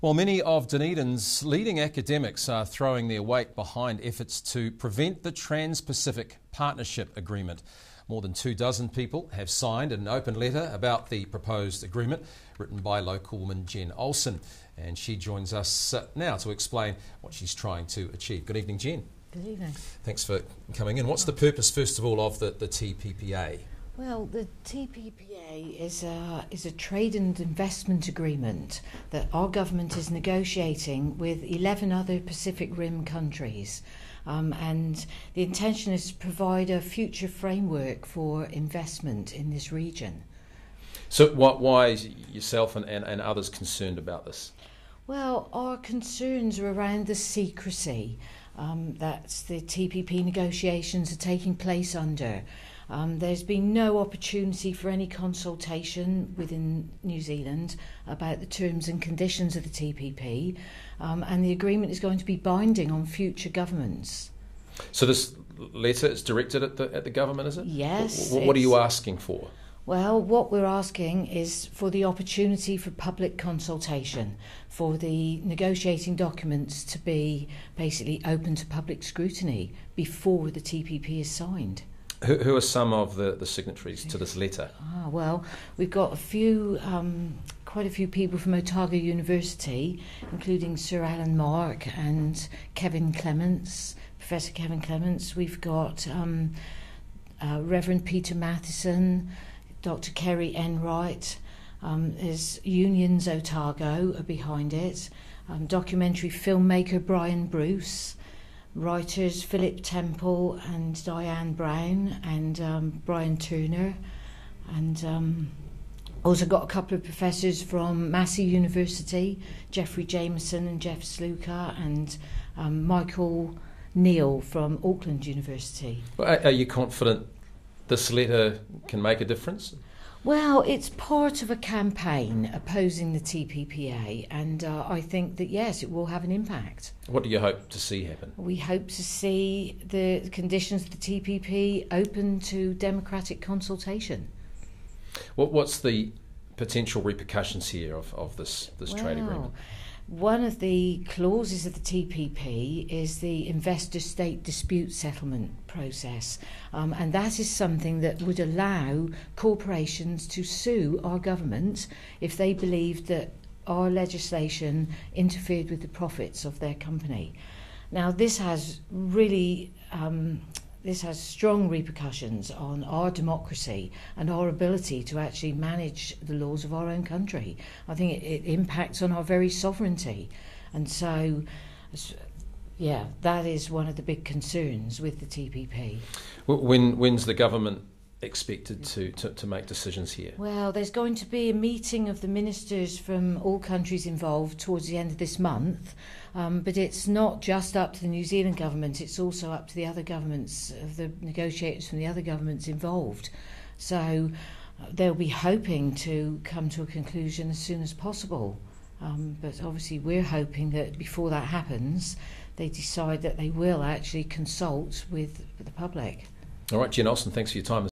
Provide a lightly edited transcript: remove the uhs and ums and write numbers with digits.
Well, many of Dunedin's leading academics are throwing their weight behind efforts to prevent the Trans-Pacific Partnership Agreement. More than 24 people have signed an open letter about the proposed agreement, written by local woman Jen Olsen. And she joins us now to explain what she's trying to achieve. Good evening, Jen. Good evening. Thanks for coming in. What's the purpose, first of all, of the TPPA? Well, the TPPA is a trade and investment agreement that our government is negotiating with 11 other Pacific Rim countries. And the intention is to provide a future framework for investment in this region. So why is yourself and others concerned about this? Well, our concerns are around the secrecy that the TPP negotiations are taking place under. There's been no opportunity for any consultation within New Zealand about the terms and conditions of the TPP, and the agreement is going to be binding on future governments. So this letter is directed at the government, is it? Yes. What are you asking for? Well, what we're asking is for the opportunity for public consultation, for the negotiating documents to be basically open to public scrutiny before the TPP is signed. Who are some of the signatories to this letter? Well, we've got quite a few people from Otago University, including Sir Alan Mark and Kevin Clements, Professor Kevin Clements. We've got Reverend Peter Matheson, Dr. Kerry Enright. There's Unions Otago are behind it. Documentary filmmaker Brian Bruce. Writers Philip Temple and Diane Brown and Brian Turner, and also got a couple of professors from Massey University, Jeffrey Jameson and Jeff Sluka, and Michael Neal from Auckland University. Well, are you confident this letter can make a difference? Well, it's part of a campaign opposing the TPPA, and I think that, yes, it will have an impact. What do you hope to see happen? We hope to see the conditions of the TPP open to democratic consultation. What's the potential repercussions here of this trade agreement? One of the clauses of the TPP is the investor-state dispute settlement process, and that is something that would allow corporations to sue our government if they believed that our legislation interfered with the profits of their company. Now, this has really this has strong repercussions on our democracy and our ability to actually manage the laws of our own country. I think it impacts on our very sovereignty. And so, yeah, that is one of the big concerns with the TPP. When's the government expected to make decisions here? Well, there's going to be a meeting of the ministers from all countries involved towards the end of this month, but it's not just up to the New Zealand government, it's also up to the other governments, of the negotiators from the other governments involved. So they'll be hoping to come to a conclusion as soon as possible, but obviously we're hoping that before that happens they decide that they will actually consult with the public. All right, Jen Olsen, thanks for your time.